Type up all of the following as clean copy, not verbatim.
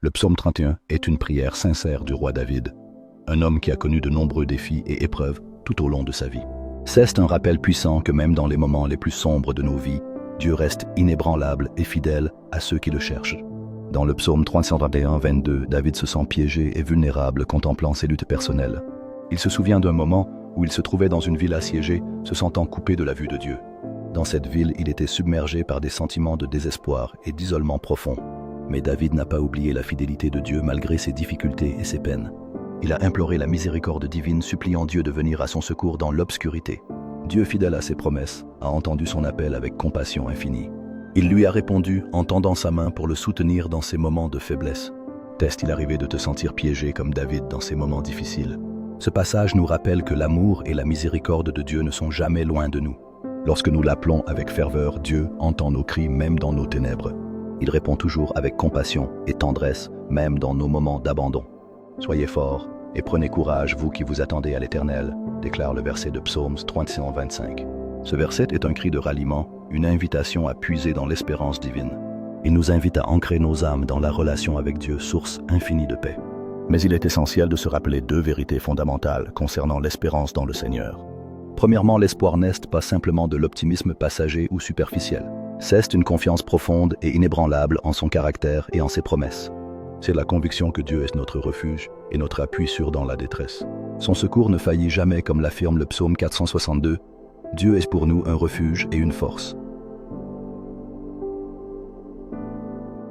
Le psaume 31 est une prière sincère du roi David, un homme qui a connu de nombreux défis et épreuves tout au long de sa vie. C'est un rappel puissant que même dans les moments les plus sombres de nos vies, Dieu reste inébranlable et fidèle à ceux qui le cherchent. Dans le psaume 331, 22, David se sent piégé et vulnérable contemplant ses luttes personnelles. Il se souvient d'un moment où il se trouvait dans une ville assiégée, se sentant coupé de la vue de Dieu. Dans cette ville, il était submergé par des sentiments de désespoir et d'isolement profond. Mais David n'a pas oublié la fidélité de Dieu malgré ses difficultés et ses peines. Il a imploré la miséricorde divine, suppliant Dieu de venir à son secours dans l'obscurité. Dieu, fidèle à ses promesses, a entendu son appel avec compassion infinie. Il lui a répondu en tendant sa main pour le soutenir dans ses moments de faiblesse. T'est-il arrivé de te sentir piégé comme David dans ces moments difficiles? Ce passage nous rappelle que l'amour et la miséricorde de Dieu ne sont jamais loin de nous. Lorsque nous l'appelons avec ferveur, Dieu entend nos cris même dans nos ténèbres. Il répond toujours avec compassion et tendresse, même dans nos moments d'abandon. Soyez forts et prenez courage, vous qui vous attendez à l'Éternel, déclare le verset de Psaume 325. Ce verset est un cri de ralliement, une invitation à puiser dans l'espérance divine. Il nous invite à ancrer nos âmes dans la relation avec Dieu, source infinie de paix. Mais il est essentiel de se rappeler deux vérités fondamentales concernant l'espérance dans le Seigneur. Premièrement, l'espoir n'est pas simplement de l'optimisme passager ou superficiel. C'est une confiance profonde et inébranlable en son caractère et en ses promesses. C'est la conviction que Dieu est notre refuge et notre appui sûr dans la détresse. Son secours ne faillit jamais, comme l'affirme le psaume 462. Dieu est pour nous un refuge et une force.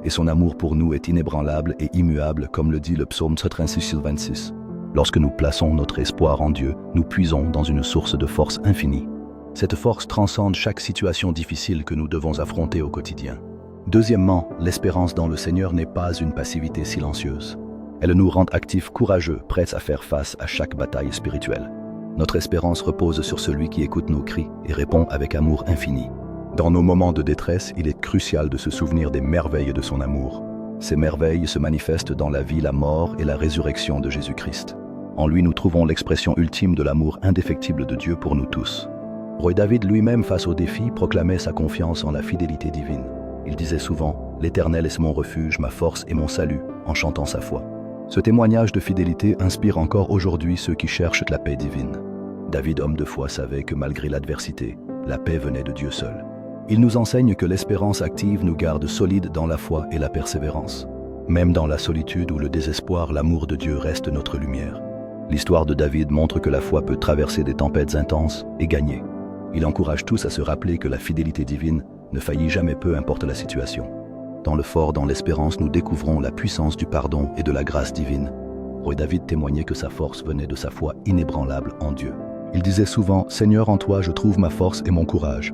Et son amour pour nous est inébranlable et immuable, comme le dit le psaume 36-26. Lorsque nous plaçons notre espoir en Dieu, nous puisons dans une source de force infinie. Cette force transcende chaque situation difficile que nous devons affronter au quotidien. Deuxièmement, l'espérance dans le Seigneur n'est pas une passivité silencieuse. Elle nous rend actifs, courageux, prêts à faire face à chaque bataille spirituelle. Notre espérance repose sur celui qui écoute nos cris et répond avec amour infini. Dans nos moments de détresse, il est crucial de se souvenir des merveilles de son amour. Ces merveilles se manifestent dans la vie, la mort et la résurrection de Jésus-Christ. En lui, nous trouvons l'expression ultime de l'amour indéfectible de Dieu pour nous tous. Roi David lui-même, face aux défis, proclamait sa confiance en la fidélité divine. Il disait souvent « L'Éternel est mon refuge, ma force et mon salut » en chantant sa foi. Ce témoignage de fidélité inspire encore aujourd'hui ceux qui cherchent la paix divine. David, homme de foi, savait que malgré l'adversité, la paix venait de Dieu seul. Il nous enseigne que l'espérance active nous garde solides dans la foi et la persévérance. Même dans la solitude ou le désespoir, l'amour de Dieu reste notre lumière. L'histoire de David montre que la foi peut traverser des tempêtes intenses et gagner. Il encourage tous à se rappeler que la fidélité divine ne faillit jamais, peu importe la situation. Dans le fort, dans l'espérance, nous découvrons la puissance du pardon et de la grâce divine. Roi David témoignait que sa force venait de sa foi inébranlable en Dieu. Il disait souvent « Seigneur, en toi je trouve ma force et mon courage ».